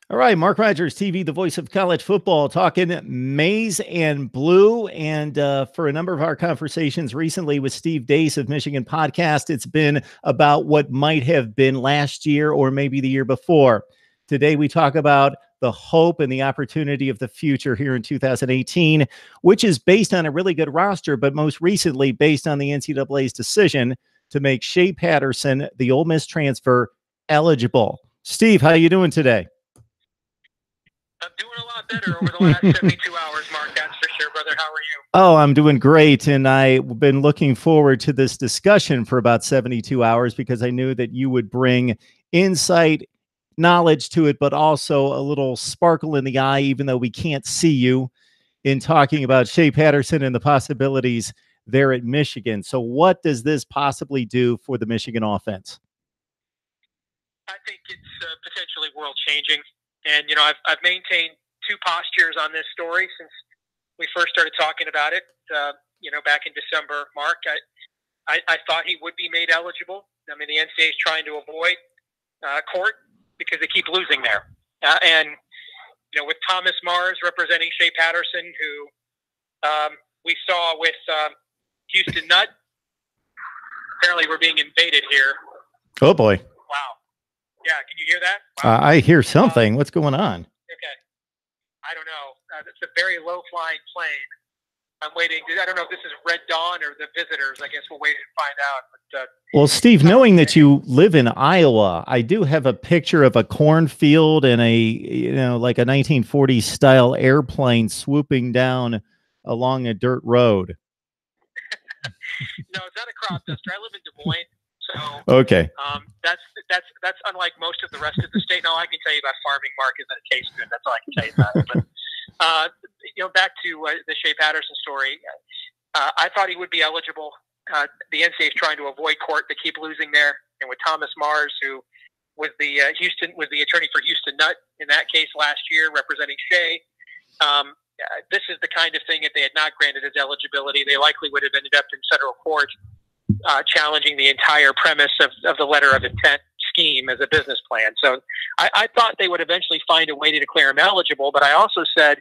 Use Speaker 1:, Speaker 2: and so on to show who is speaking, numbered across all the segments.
Speaker 1: All right, Mark Rogers TV, the voice of college football, talking maize and blue. And for a number of our conversations recently with Steve Dace of Michigan Podcast, it's been about what might have been last year or maybe the year before. Today, we talk about the hope and the opportunity of the future here in 2018, which is based on a really good roster, but most recently based on the NCAA's decision to make Shea Patterson, the Ole Miss transfer, eligible. Steve, how are you doing today?
Speaker 2: I'm doing a lot better over the last 72 hours, Mark. That's for sure, brother. How are you?
Speaker 1: Oh, I'm doing great. And I've been looking forward to this discussion for about 72 hours because I knew that you would bring insight, knowledge to it, but also a little sparkle in the eye, even though we can't see you, in talking about Shea Patterson and the possibilities there at Michigan. So what does this possibly do for the Michigan offense?
Speaker 2: I think it's potentially world-changing. And, you know, I've maintained two postures on this story since we first started talking about it, back in December, Mark. I thought he would be made eligible. I mean, the NCAA is trying to avoid court because they keep losing there. With Thomas Mars representing Shea Patterson, who we saw with Houston Nutt, apparently we're being invaded here.
Speaker 1: Oh, boy.
Speaker 2: Wow. Yeah, can you hear that? Wow.
Speaker 1: I hear something. What's going on?
Speaker 2: Okay. I don't know. It's a very low-flying plane. I'm waiting. I don't know if this is Red Dawn or the visitors. I guess we'll wait and find out. But,
Speaker 1: well, Steve, knowing that you live in Iowa, I do have a picture of a cornfield and like a 1940s style airplane swooping down along a dirt road.
Speaker 2: No, it's not a crop duster. I live in Des Moines.
Speaker 1: So, okay.
Speaker 2: That's unlike most of the rest of the state. No, I can tell you about farming, Mark. Isn't a case good. That's all I can tell you about it. But back to the Shea Patterson story. I thought he would be eligible. The NCAA is trying to avoid court. They keep losing there. And with Thomas Mars, who was the attorney for Houston Nutt in that case last year, representing Shea. This is the kind of thing, if they had not granted his eligibility, they likely would have ended up in federal court. Challenging the entire premise of the letter of intent scheme as a business plan. So I thought they would eventually find a way to declare him eligible, but I also said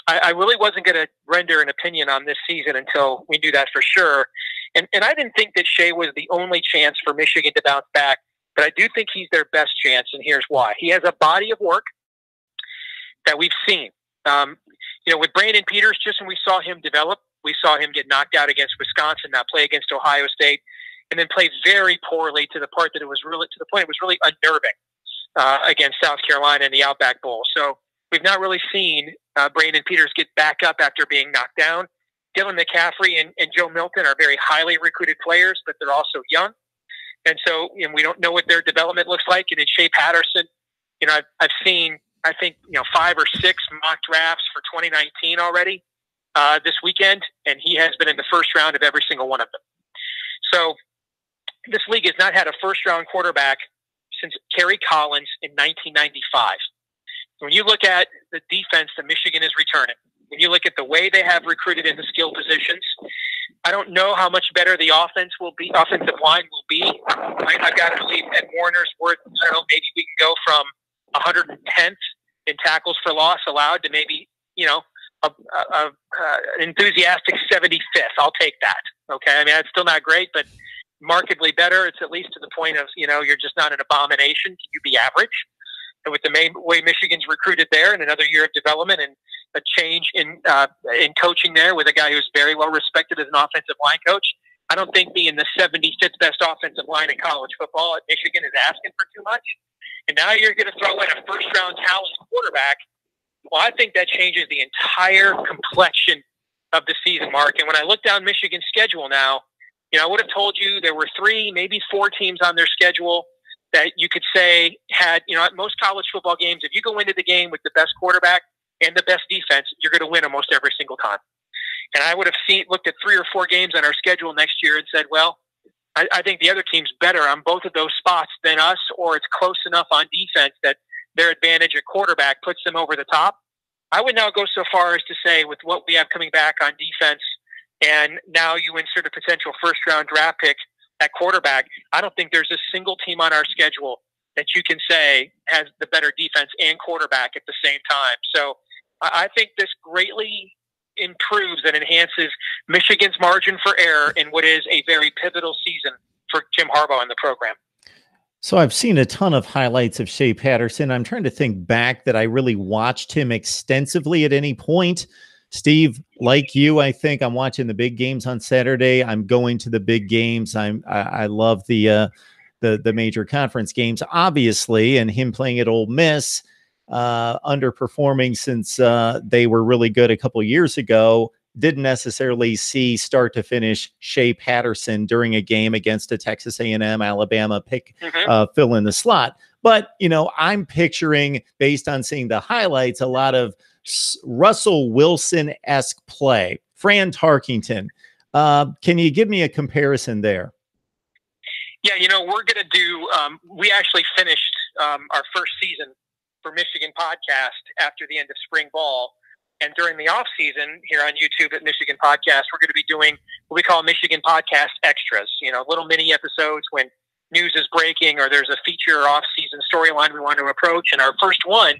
Speaker 2: I really wasn't going to render an opinion on this season until we knew that for sure. And I didn't think that Shea was the only chance for Michigan to bounce back, but I do think he's their best chance, and here's why. He has a body of work that we've seen. With Brandon Peters, just when we saw him develop, we saw him get knocked out against Wisconsin, not play against Ohio State, and then play very poorly to the point it was really unnerving against South Carolina in the Outback Bowl. So we've not really seen Brandon Peters get back up after being knocked down. Dylan McCaffrey and Joe Milton are very highly recruited players, but they're also young. And so we don't know what their development looks like. And in Shea Patterson, I've seen, I think, 5 or 6 mock drafts for 2019 already. This weekend, and he has been in the first round of every single one of them. So this league has not had a first-round quarterback since Kerry Collins in 1995. When you look at the defense that Michigan is returning, when you look at the way they have recruited in the skill positions, I don't know how much better the offensive line will be. I've got to believe Ed Warner's worth, I don't know, maybe we can go from 110th in tackles for loss allowed to maybe, an enthusiastic 75th. I'll take that. Okay. I mean, that's still not great, but markedly better. It's at least to the point of, you're just not an abomination. Can you be average? And with the way Michigan's recruited there and another year of development and a change in coaching there with a guy who's very well respected as an offensive line coach, I don't think being the 75th best offensive line in college football at Michigan is asking for too much. And now you're going to throw in a first-round talent quarterback. Well, I think that changes the entire complexion of the season, Mark. And when I look down Michigan's schedule now, I would have told you there were 3, maybe 4 teams on their schedule that you could say had, at most college football games, if you go into the game with the best quarterback and the best defense, you're going to win almost every single time. And I would have looked at 3 or 4 games on our schedule next year and said, well, I think the other team's better on both of those spots than us, or it's close enough on defense that their advantage at quarterback puts them over the top. I would now go so far as to say, with what we have coming back on defense, and now you insert a potential first-round draft pick at quarterback, I don't think there's a single team on our schedule that you can say has the better defense and quarterback at the same time. So I think this greatly improves and enhances Michigan's margin for error in what is a very pivotal season for Jim Harbaugh and the program.
Speaker 1: So I've seen a ton of highlights of Shea Patterson. I'm trying to think back that I really watched him extensively at any point. Steve, like you, I think I'm watching the big games on Saturday. I'm going to the big games. I love the major conference games, obviously, and him playing at Ole Miss, underperforming since they were really good a couple years ago. Didn't necessarily see start to finish Shea Patterson during a game against a Texas A&M, Alabama pick, fill in the slot. But, you know, I'm picturing, based on seeing the highlights, a lot of Russell Wilson-esque play. Fran Tarkington. Can you give me a comparison there?
Speaker 2: Yeah, you know, we're going to do, we actually finished our first season for Michigan Podcast after the end of spring ball. And during the off season here on YouTube at Michigan Podcast, we're going to be doing what we call Michigan Podcast Extras, you know, little mini episodes when news is breaking or there's a feature or off season storyline we want to approach. And our first one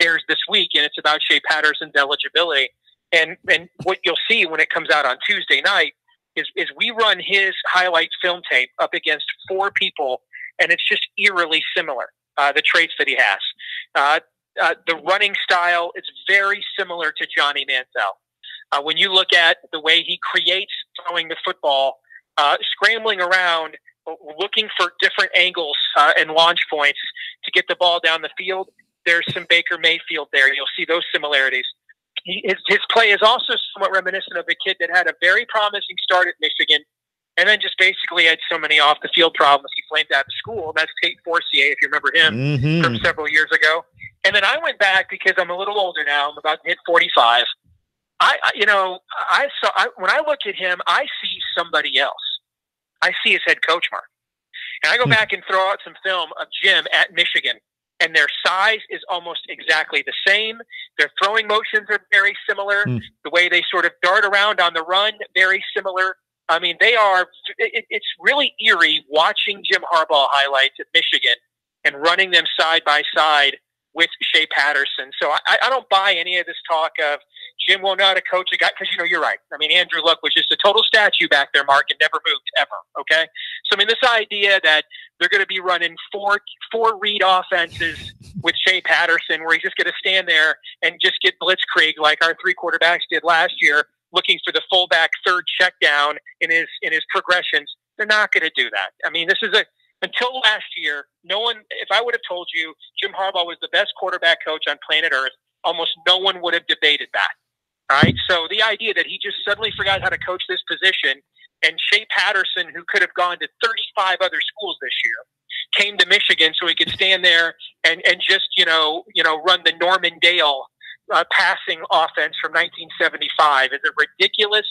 Speaker 2: airs this week, and it's about Shea Patterson's eligibility. And what you'll see when it comes out on Tuesday night is we run his highlight film tape up against 4 people, and it's just eerily similar, the traits that he has. The running style is very similar to Johnny Manziel. When you look at the way he creates throwing the football, scrambling around, looking for different angles and launch points to get the ball down the field, there's some Baker Mayfield there. You'll see those similarities. His play is also somewhat reminiscent of a kid that had a very promising start at Michigan and then just basically had so many off-the-field problems he flamed out of school. That's Tate Forcier, if you remember him from several years ago. And then I went back because I'm a little older now. I'm about to hit 45. When I look at him, I see somebody else. I see his head coach, Mark. And I go back and throw out some film of Jim at Michigan, and their size is almost exactly the same. Their throwing motions are very similar. The way they sort of dart around on the run, very similar. I mean, it's really eerie watching Jim Harbaugh highlights at Michigan and running them side by side with Shea Patterson. So I don't buy any of this talk of Jim won't know how to coach a guy, because, you know, you're right. I mean, Andrew Luck was just a total statue back there, Mark, and never moved ever, okay? So, I mean, this idea that they're going to be running four read offenses with Shea Patterson where he's just going to stand there and just get blitzkrieg like our 3 quarterbacks did last year, looking for the fullback third check down in his progressions, they're not going to do that. I mean, until last year, no one, if I would have told you Jim Harbaugh was the best quarterback coach on planet Earth, almost no one would have debated that. All right. So the idea that he just suddenly forgot how to coach this position, and Shea Patterson, who could have gone to 35 other schools this year, came to Michigan so he could stand there and just, run the Norman Dale passing offense from 1975 is a ridiculous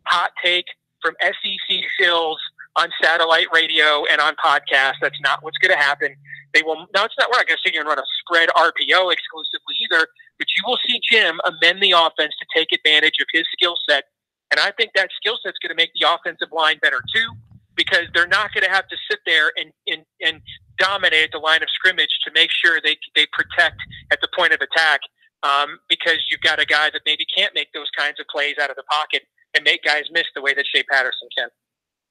Speaker 2: hot take from SEC shills on satellite radio and on podcasts. That's not what's going to happen. We're not going to sit here and run a spread RPO exclusively either, but you will see Jim amend the offense to take advantage of his skill set. And I think that skill set's going to make the offensive line better too, because they're not going to have to sit there and dominate the line of scrimmage to make sure they protect at the point of attack, because you've got a guy that maybe can't make those kinds of plays out of the pocket and make guys miss the way that Shea Patterson can.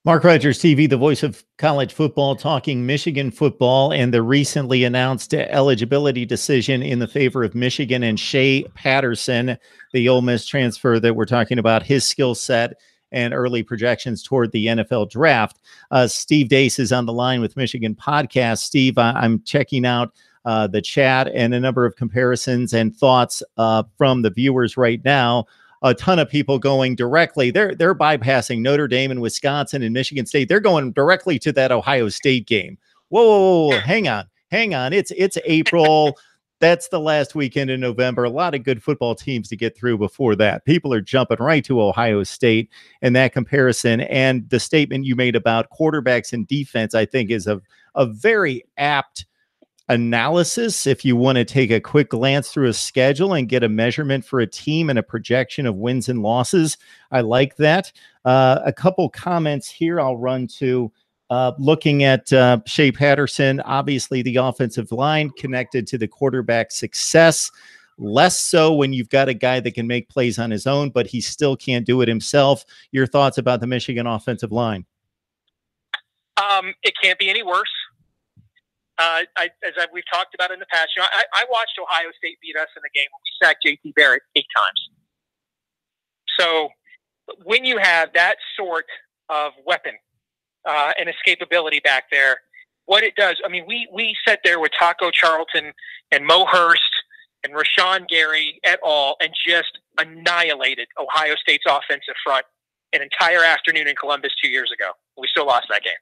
Speaker 1: MarkRogersTV, the voice of college football, talking Michigan football and the recently announced eligibility decision in the favor of Michigan and Shea Patterson, the Ole Miss transfer that we're talking about, his skill set and early projections toward the NFL draft. Steve Deace is on the line with Michigan Podcast. Steve, I'm checking out the chat and a number of comparisons and thoughts from the viewers right now. A ton of people going directly. They're bypassing Notre Dame and Wisconsin and Michigan State. They're going directly to that Ohio State game. Whoa, hang on. It's April. That's the last weekend in November. A lot of good football teams to get through before that. People are jumping right to Ohio State, and that comparison and the statement you made about quarterbacks and defense, I think, is a very apt analysis if you want to take a quick glance through a schedule and get a measurement for a team and a projection of wins and losses. I like that. A couple comments here I'll run to. Looking at Shea Patterson, obviously the offensive line connected to the quarterback's success. Less so when you've got a guy that can make plays on his own, but he still can't do it himself. Your thoughts about the Michigan offensive line?
Speaker 2: It can't be any worse. We've talked about in the past, I watched Ohio State beat us in the game when we sacked JT Barrett 8 times. So when you have that sort of weapon and escapability back there, what it does, I mean, we sat there with Taco Charlton and Mo Hurst and Rashawn Gary et al. And just annihilated Ohio State's offensive front an entire afternoon in Columbus 2 years ago. We still lost that game.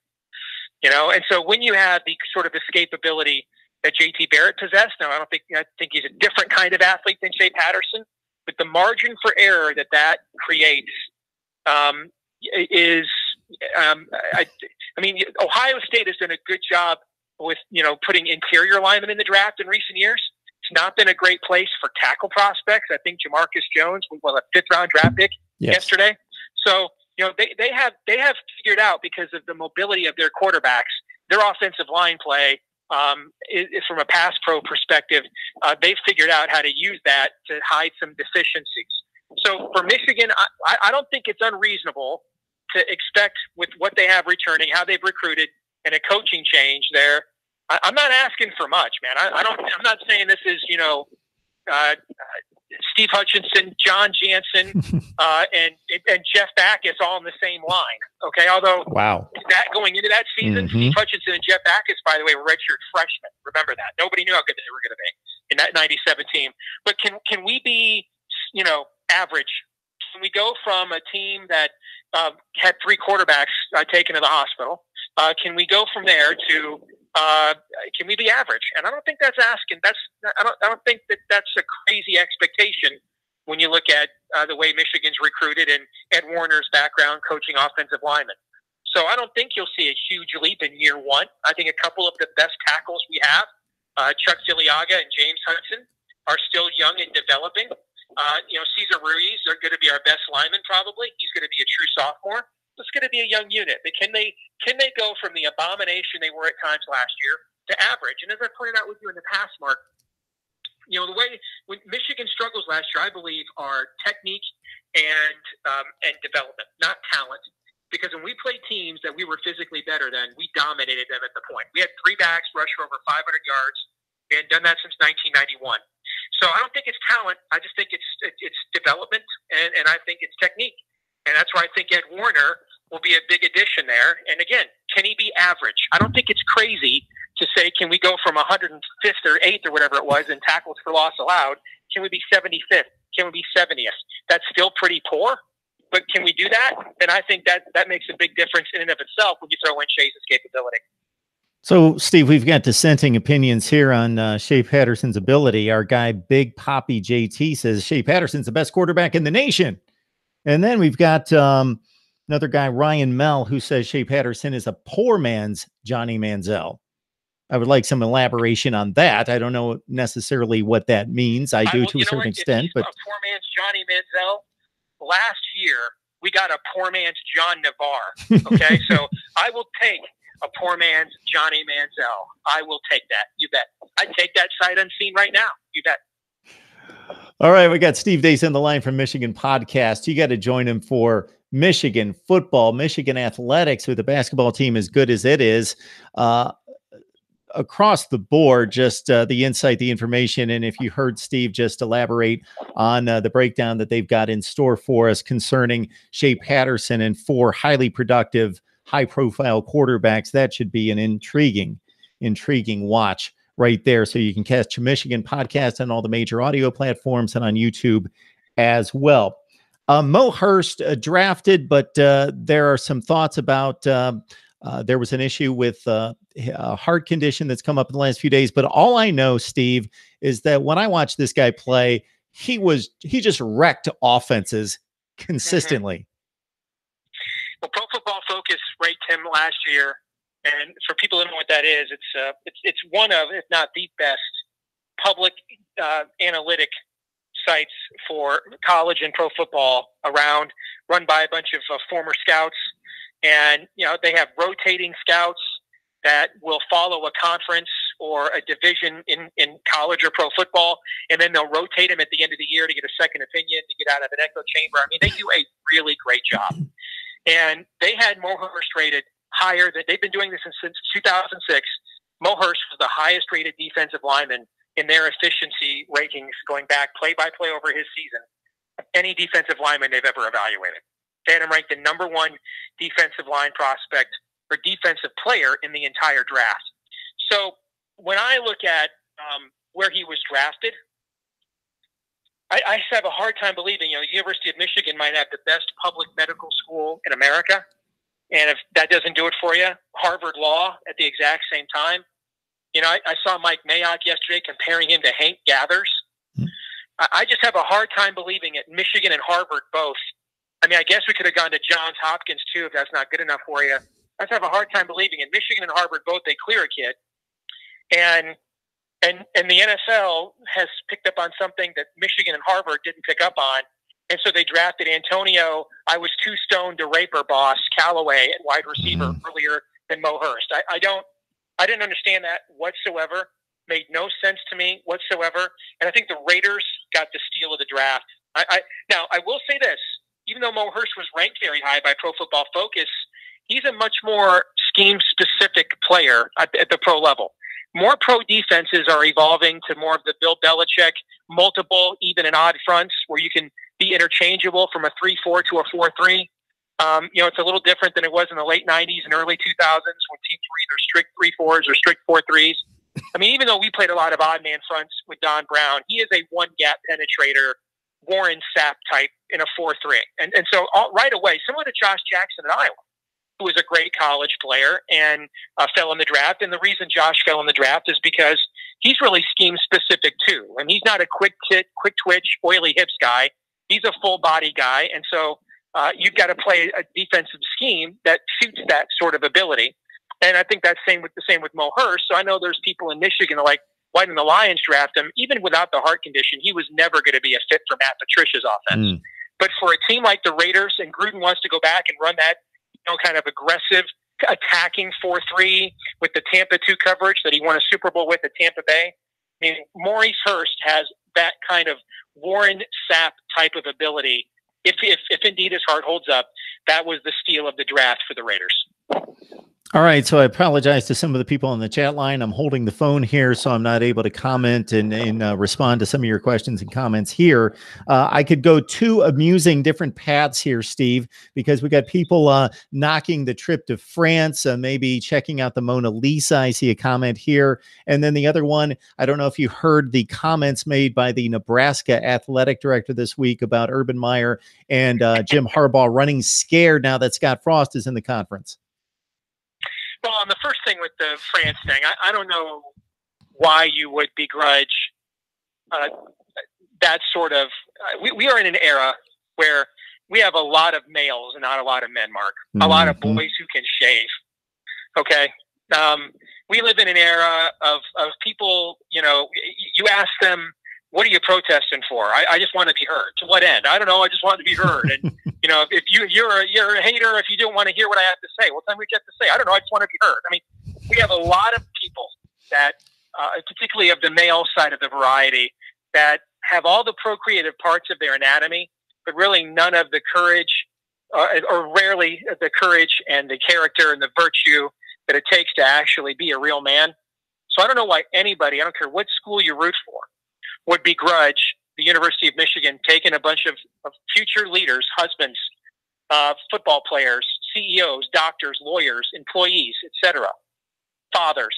Speaker 2: And so when you have the sort of escapability that JT Barrett possessed, now I think he's a different kind of athlete than Shea Patterson, but the margin for error that creates is, I mean, Ohio State has done a good job with, putting interior linemen in the draft in recent years. It's not been a great place for tackle prospects. I think Jamarcus Jones was a 5th-round draft pick yesterday. So, they have figured out, because of the mobility of their quarterbacks, their offensive line play is from a pass pro perspective. They've figured out how to use that to hide some deficiencies. So for Michigan, I don't think it's unreasonable to expect, with what they have returning, how they've recruited, and a coaching change there. I'm not asking for much, man. I'm not saying this is, Steve Hutchinson, John Jansen, and Jeff Backus all in the same line. Okay, although that going into that season, Steve Hutchinson and Jeff Backus, by the way, were redshirt freshmen. Remember that. Nobody knew how good they were going to be in that '97 team. But can we be, average? Can we go from a team that had 3 quarterbacks taken to the hospital? Can we go from there to can we be average? And I don't think that's asking. I don't think that's a crazy expectation when you look at the way Michigan's recruited and Ed Warner's background coaching offensive linemen. So I don't think you'll see a huge leap in year 1. I think a couple of the best tackles we have, Chuck Ziliaga and James Hudson, are still young and developing. Cesar Ruiz are going to be our best lineman probably. He's going to be a true sophomore. It's going to be a young unit. But can they go from the abomination they were at times last year to average? And as I pointed out with you in the past, Mark, the way when Michigan struggles last year, I believe, are technique and development, not talent. Because when we played teams that we were physically better than, we dominated them at the point. We had 3 backs rush for over 500 yards. We hadn't done that since 1991. So I don't think it's talent. I just think it's development, and I think it's technique. And that's why I think Ed Warner will be a big addition there. And again, can he be average? I don't think it's crazy to say, can we go from 105th or 8th or whatever it was in tackles for loss allowed? Can we be 75th? Can we be 70th? That's still pretty poor, but can we do that? Then I think that makes a big difference in and of itself when you throw in Shea's capability.
Speaker 1: So, Steve, we've got dissenting opinions here on Shea Patterson's ability. Our guy, Big Poppy JT, says Shea Patterson's the best quarterback in the nation. And then we've got another guy, Ryan Mell, who says Shea Patterson is a poor man's Johnny Manziel. I would like some elaboration on that. I don't know necessarily what that means. I do to a certain extent. But a
Speaker 2: poor man's Johnny Manziel, last year we got a poor man's John Navarre. Okay, so I will take a poor man's Johnny Manziel. I will take that. You bet. I'd take that sight unseen right now. You bet.
Speaker 1: All right, we got Steve Dace on the line from Michigan Podcast. You got to join him for Michigan football, Michigan athletics with a basketball team as good as it is. Across the board, just the insight, the information, and if you heard Steve just elaborate on the breakdown that they've got in store for us concerning Shea Patterson and 4 highly productive, high-profile quarterbacks, that should be an intriguing watch right there. So you can catch Michigan Podcast on all the major audio platforms and on YouTube as well. Mo Hurst drafted, but there are some thoughts about there was an issue with a heart condition that's come up in the last few days. But all I know, Steve, is that when I watched this guy play, he just wrecked offenses consistently.
Speaker 2: Well, Pro Football Focus ranked him last year. And for people who don't know what that is, it's one of, if not the best, public analytic sites for college and pro football around, run by a bunch of former scouts And, they have rotating scouts that will follow a conference or a division in college or pro football, and then they'll rotate them at the end of the year to get a second opinion, to get out of an echo chamber. I mean, they do a really great job. And they had Mo Hurst rated higher. They've been doing this since 2006. Mo Hurst was the highest rated defensive lineman in their efficiency rankings going back play-by-play over his season of any defensive lineman they've ever evaluated. They had him ranked the #1 defensive line prospect or defensive player in the entire draft. So when I look at where he was drafted, I have a hard time believing, the University of Michigan might have the best public medical school in America. And if that doesn't do it for you, Harvard Law at the exact same time. I saw Mike Mayock yesterday comparing him to Hank Gathers. I just have a hard time believing it. Michigan and Harvard both. I mean, I guess we could have gone to Johns Hopkins too if that's not good enough for you. I just have a hard time believing it. Michigan and Harvard both, they clear a kid. And the NFL has picked up on something that Michigan and Harvard didn't pick up on. And so they drafted Antonio, I was too stoned to rape her boss, Callaway at wide receiver earlier than Mo Hurst. I didn't understand that whatsoever. Made no sense to me whatsoever. And I think the Raiders got the steal of the draft. Now, I will say this. Even though Mo Hurst was ranked very high by Pro Football Focus, he's a much more scheme-specific player at the pro level. More pro defenses are evolving to more of the Bill Belichick multiple, even and odd fronts where you can be interchangeable from a 3-4 to a 4-3. It's a little different than it was in the late 90s and early 2000s when teams were either strict 3-4s or strict 4-3s. I mean, even though we played a lot of odd man fronts with Don Brown, he is a one-gap penetrator, Warren Sapp type in a 4-3. And so right away, similar to Josh Jackson at Iowa, who was a great college player and fell in the draft. And the reason Josh fell in the draft is because he's really scheme-specific too. And he's not a quick twitch, oily hips guy. He's a full-body guy. And so you've got to play a defensive scheme that suits that sort of ability. And I think that's the same with Mo Hurst. So I know there's people in Michigan that are like, why didn't the Lions draft him? Even without the heart condition, he was never going to be a fit for Matt Patricia's offense. But for a team like the Raiders, and Gruden wants to go back and run that, kind of aggressive attacking 4-3 with the Tampa 2 coverage that he won a Super Bowl with at Tampa Bay. I mean, Maurice Hurst has that kind of Warren Sapp type of ability. If indeed his heart holds up, that was the steal of the draft for the Raiders.
Speaker 1: All right, so I apologize to some of the people on the chat line. I'm holding the phone here, so I'm not able to comment and respond to some of your questions and comments here. I could go two amusing different paths here, Steve, because we got people knocking the trip to France, maybe checking out the Mona Lisa. I see a comment here. And then the other one, I don't know if you heard the comments made by the Nebraska athletic director this week about Urban Meyer and Jim Harbaugh running scared now that Scott Frost is in the conference.
Speaker 2: Well, on the first thing with the France thing, I don't know why you would begrudge that sort of. We are in an era where we have a lot of males and not a lot of men, Mark. A lot of boys who can shave. Okay. We live in an era of people, you ask them, what are you protesting for? I just want to be heard. To what end? I don't know. I just want to be heard. And, if you're a hater, if you don't want to hear what I have to say, well, tell me what you have to say. I don't know. I just want to be heard. I mean, we have a lot of people that, particularly of the male side of the variety, that have all the procreative parts of their anatomy, but really none of the courage, or rarely the courage and the character and the virtue that it takes to actually be a real man. So I don't know why anybody, I don't care what school you root for, would begrudge the University of Michigan taking a bunch of future leaders, husbands, football players, CEOs, doctors, lawyers, employees, etc., fathers,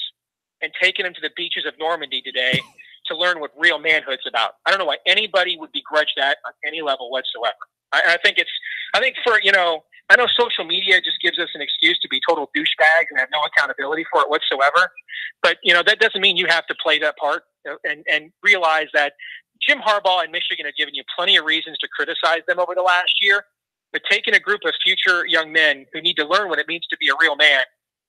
Speaker 2: and taking them to the beaches of Normandy today to learn what real manhood's about. I don't know why anybody would begrudge that on any level whatsoever. I think I know social media just gives us an excuse to be total douchebags and have no accountability for it whatsoever. But, that doesn't mean you have to play that part and realize that Jim Harbaugh and Michigan have given you plenty of reasons to criticize them over the last year. But taking a group of future young men who need to learn what it means to be a real man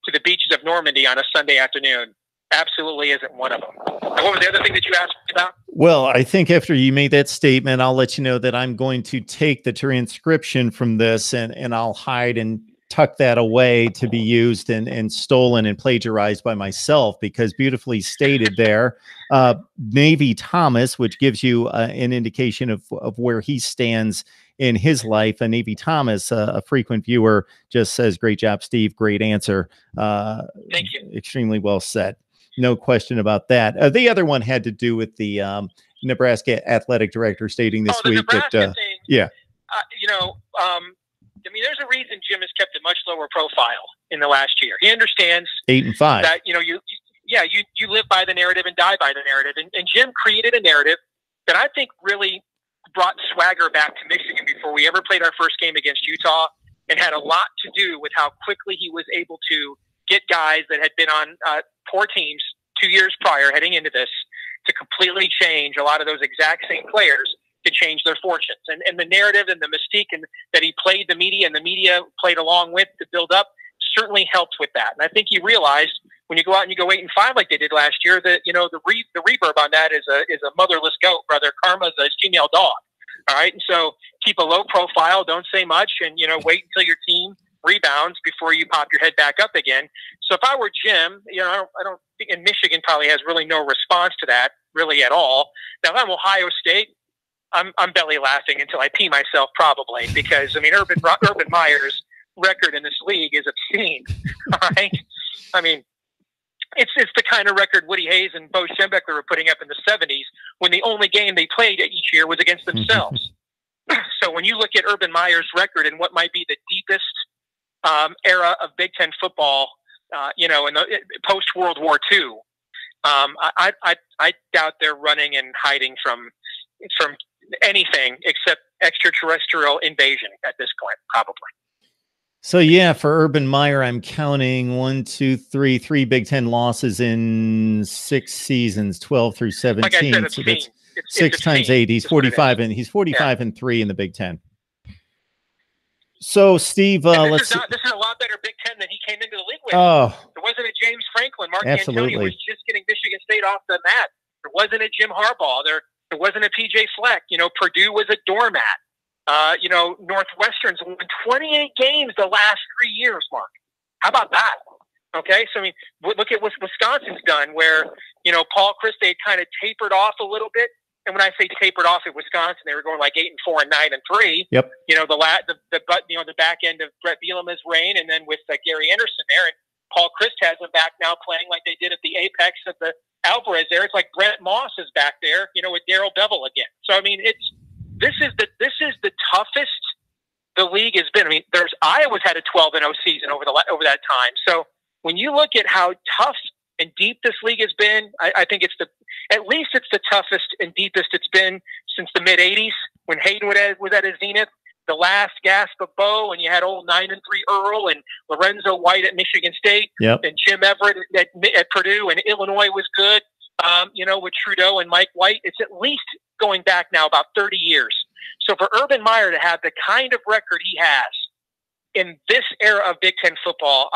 Speaker 2: to the beaches of Normandy on a Sunday afternoon absolutely isn't one of them. And what was the other thing that you asked me about?
Speaker 1: Well, I think after you made that statement, I'll let you know that I'm going to take the transcription from this and I'll hide and tuck that away to be used and stolen and plagiarized by myself, because beautifully stated there. Navy Thomas, which gives you an indication of where he stands in his life. And Navy Thomas, a frequent viewer, just says, "Great job, Steve. Great answer."
Speaker 2: Thank you.
Speaker 1: Extremely well said. No question about that. The other one had to do with the Nebraska athletic director stating this week that,
Speaker 2: thing,
Speaker 1: yeah.
Speaker 2: I mean, there's a reason Jim has kept a much lower profile in the last year. He understands
Speaker 1: 8-5
Speaker 2: that, you live by the narrative and die by the narrative. And Jim created a narrative that I think really brought swagger back to Michigan before we ever played our first game against Utah, and had a lot to do with how quickly he was able to get guys that had been on poor teams 2 years prior heading into this to completely change a lot of those exact same players to change their fortunes. And the narrative and the mystique and that he played the media and the media played along with to build up certainly helped with that. And I think he realized when you go out and you go 8-5 like they did last year, that, the reverb on that is a motherless goat, brother. Karma's a female dog. All right. And so keep a low profile, don't say much, and, wait until your team rebounds before you pop your head back up again. So if I were Jim, I don't think, and Michigan probably has really no response to that really at all. Now, if I'm Ohio State, I'm belly laughing until I pee myself, probably, because Urban Meyer's record in this league is obscene. All right, it's the kind of record Woody Hayes and Bo Schembechler were putting up in the '70s when the only game they played each year was against themselves. So when you look at Urban Meyer's record and what might be the deepest era of Big Ten football, in the post World War II, I doubt they're running and hiding from anything except extraterrestrial invasion at this point, probably.
Speaker 1: So yeah, for Urban Meyer, I'm counting 3 Big Ten losses in 6 seasons, 12 through 17.
Speaker 2: Like I said,
Speaker 1: so that's 6 times 8. He's 45 and he's 45 and 3 in the Big Ten. So Steve,
Speaker 2: this is a lot better Big Ten than he came into the league with.
Speaker 1: Oh,
Speaker 2: there wasn't a James Franklin. Mark
Speaker 1: absolutely.
Speaker 2: D'Antoni was just getting Michigan State off the mat. There wasn't a Jim Harbaugh. There wasn't a PJ Fleck. Purdue was a doormat. Northwestern's won 28 games the last 3 years, Mark. How about that? Okay, so look at what Wisconsin's done, where Paul Christie kind of tapered off a little bit. And when I say tapered off at Wisconsin, they were going like 8-4 and 9-3.
Speaker 1: Yep.
Speaker 2: The back end of Brett Bielema's reign, and then with Gary Anderson there, and Paul Christ has them back now playing like they did at the apex of the Alvarez there. It's like Brent Moss is back there, with Darrell Bevel again. So this is the toughest the league has been. Iowa's had a 12-0 season over that time. So when you look at how tough and deep this league has been, I think it's the toughest and deepest it's been since the mid '80s when Hayden was at his zenith. The last gasp of Bo, and you had old 9-3 Earl and Lorenzo White at Michigan State,
Speaker 1: yep,
Speaker 2: and Jim Everett at Purdue, and Illinois was good. With Trudeau and Mike White, it's at least going back now about 30 years. So for Urban Meyer to have the kind of record he has in this era of Big Ten football,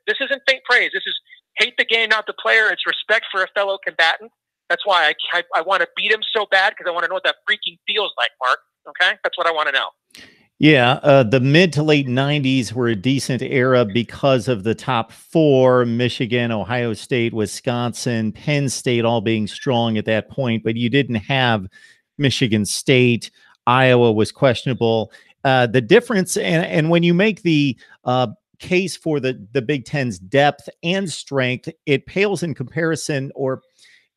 Speaker 2: this isn't faint praise. This is hate the game, not the player. It's respect for a fellow combatant. That's why I want to beat him so bad, because I want to know what that freaking feels like, Mark. Okay, that's what I want to know.
Speaker 1: Yeah, the mid to late 90s were a decent era because of the top 4, Michigan, Ohio State, Wisconsin, Penn State, all being strong at that point. But you didn't have Michigan State. Iowa was questionable. The difference, and when you make the case for the Big Ten's depth and strength, it pales in comparison, or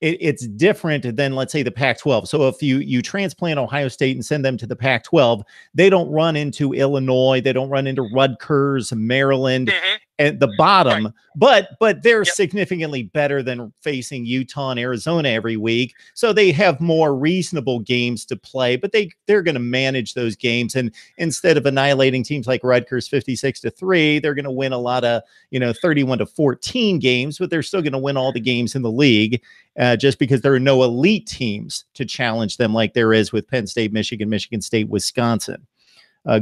Speaker 1: it's different than, let's say, the Pac-12. So if you transplant Ohio State and send them to the Pac-12, they don't run into Illinois, they don't run into Rutgers, Maryland, at the bottom, right, but they're significantly better than facing Utah and Arizona every week. So they have more reasonable games to play, but they're going to manage those games. And instead of annihilating teams like Rutgers 56-3, they're going to win a lot of 31-14 games, but they're still going to win all the games in the league, just because there are no elite teams to challenge them like there is with Penn State, Michigan, Michigan State, Wisconsin.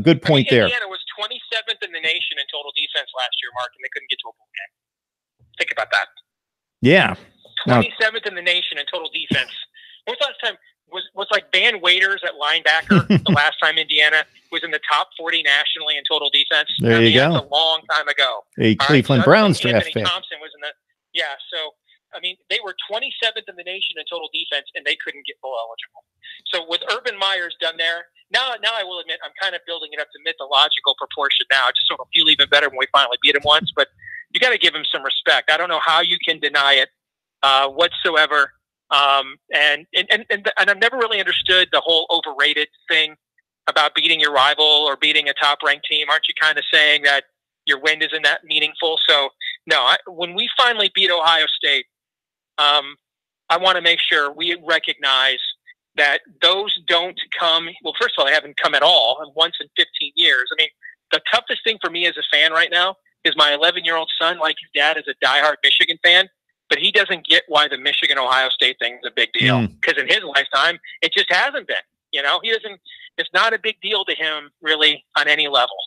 Speaker 1: Good point there.
Speaker 2: Indiana was 27th in the nation in total defense last year, Mark, and they couldn't get to a bowl game. Think about that.
Speaker 1: Yeah.
Speaker 2: 27th in the nation in total defense. When was the last time was was like Van Waiters at linebacker the last time Indiana was in the top 40 nationally in total defense.
Speaker 1: There you go.
Speaker 2: That's a long time ago.
Speaker 1: A Cleveland Browns draft pick.
Speaker 2: Thompson was in the so I mean, they were 27th in the nation in total defense, and they couldn't get bowl eligible. So with Urban Meyer's done there, now I will admit I'm kind of building it up to mythological proportion now, just so it'll feel even better when we finally beat him once. But you got to give him some respect. I don't know how you can deny it whatsoever. And I've never really understood the whole overrated thing about beating your rival or beating a top-ranked team. Aren't you kind of saying that your win isn't that meaningful? So no, when we finally beat Ohio State, I want to make sure we recognize that those don't come. Well, first of all, they haven't come at all, and once in 15 years. I mean, the toughest thing for me as a fan right now is my 11-year-old son, like his dad, is a diehard Michigan fan, but he doesn't get why the Michigan-Ohio State thing is a big deal, because in his lifetime, it just hasn't been. He doesn't. It's not a big deal to him, really, on any level.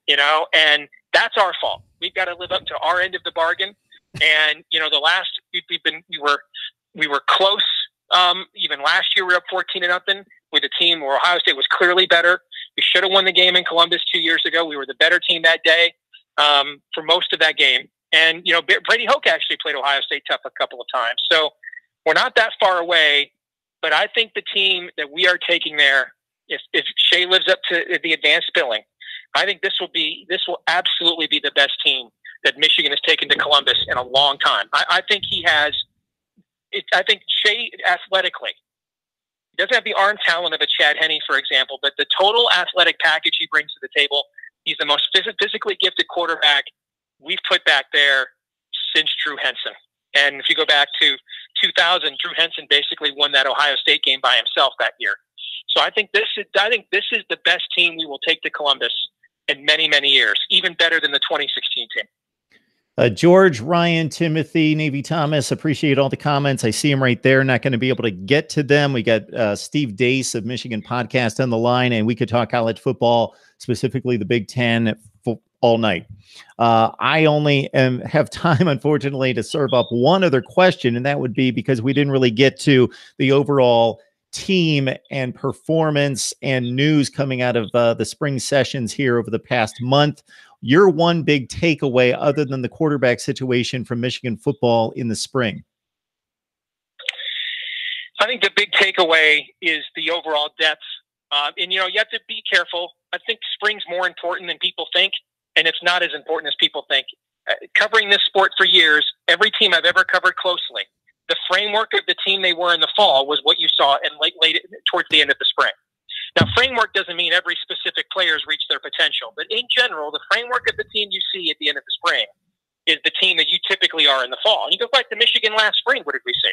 Speaker 2: And that's our fault. We've got to live up to our end of the bargain. And the last we were close. Even last year, we were up 14-0 with a team where Ohio State was clearly better. We should have won the game in Columbus 2 years ago. We were the better team that day for most of that game. And Brady Hoke actually played Ohio State tough a couple of times. So we're not that far away. But I think the team that we are taking there, if Shea lives up to the advanced billing, I think this will absolutely be the best team that Michigan has taken to Columbus in a long time. I think he has. I think Shea athletically doesn't have the arm talent of a Chad Henne, for example, but the total athletic package he brings to the table, he's the most physically gifted quarterback we've put back there since Drew Henson. And if you go back to 2000, Drew Henson basically won that Ohio State game by himself that year. So I think this is the best team we will take to Columbus in many, many years, even better than the 2016 team.
Speaker 1: George, Ryan, Timothy, Navy Thomas, appreciate all the comments. I see them right there. Not going to be able to get to them. We got Steve Dace of Michigan Podcast on the line, and we could talk college football, specifically the Big Ten, all night. I only have time, unfortunately, to serve up one other question, and that would be because we didn't really get to the overall team and performance and news coming out of the spring sessions here over the past month. Your one big takeaway other than the quarterback situation from Michigan football in the spring?
Speaker 2: I think the big takeaway is the overall depth. And, you have to be careful. I think spring's more important than people think, and it's not as important as people think. Covering this sport for years, every team I've ever covered closely, the framework of the team they were in the fall was what you saw in late towards the end of the spring. Now, framework doesn't mean every specific player's reached their potential, but in general, the framework of the team you see at the end of the spring is the team that you typically are in the fall. And you go back to Michigan last spring, what did we see?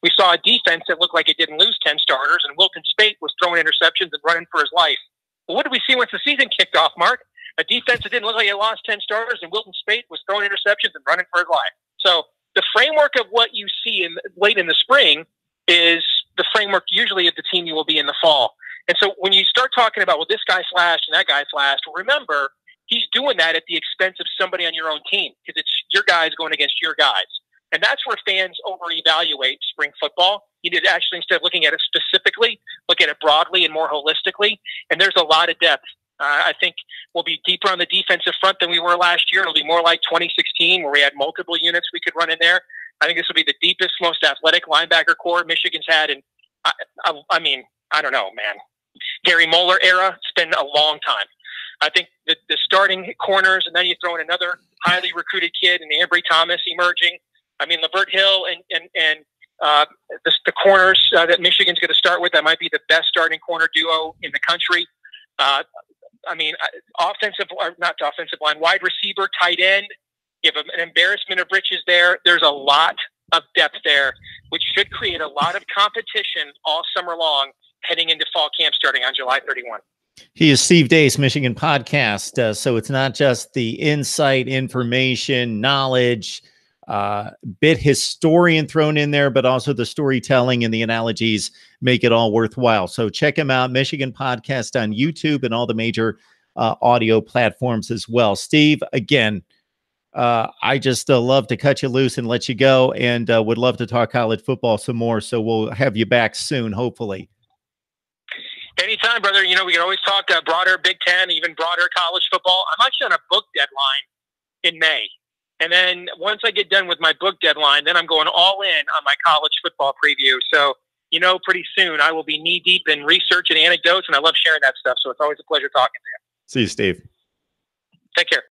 Speaker 2: We saw a defense that looked like it didn't lose 10 starters, and Wilton Speight was throwing interceptions and running for his life. Well, what did we see once the season kicked off, Mark? A defense that didn't look like it lost 10 starters, and Wilton Speight was throwing interceptions and running for his life. So the framework of what you see late in the spring is the framework usually of the team you will be in the fall. And so when you start talking about, well, this guy flashed and that guy flashed, well, remember, he's doing that at the expense of somebody on your own team because it's your guys going against your guys. And that's where fans over-evaluate spring football. You need to actually, instead of looking at it specifically, look at it broadly and more holistically. And there's a lot of depth. I think we'll be deeper on the defensive front than we were last year. It'll be more like 2016 where we had multiple units we could run in there. I think this will be the deepest, most athletic linebacker core Michigan's had. And I mean, I don't know, man. Gary Moeller era, it's been a long time. I think the starting corners, and then you throw in another highly recruited kid and Ambry Thomas emerging. I mean, Lavert Hill and the corners that Michigan's going to start with, that might be the best starting corner duo in the country. I mean, not offensive line, wide receiver, tight end. You have an embarrassment of riches there. There's a lot of depth there, which should create a lot of competition all summer long heading into fall camp starting on July 31.
Speaker 1: He is Steve Dace, Michigan Podcast. So it's not just the insight, information, knowledge, bit historian thrown in there, but also the storytelling and the analogies make it all worthwhile. So check him out, Michigan Podcast on YouTube and all the major audio platforms as well. Steve, again, I just love to cut you loose and let you go, and would love to talk college football some more. So we'll have you back soon, hopefully.
Speaker 2: Anytime, brother. You know, we can always talk broader Big Ten, even broader college football. I'm actually on a book deadline in May. And then once I get done with my book deadline, then I'm going all in on my college football preview. So, you know, pretty soon I will be knee deep in research and anecdotes, and I love sharing that stuff. So it's always a pleasure talking to you.
Speaker 1: See you, Steve.
Speaker 2: Take care.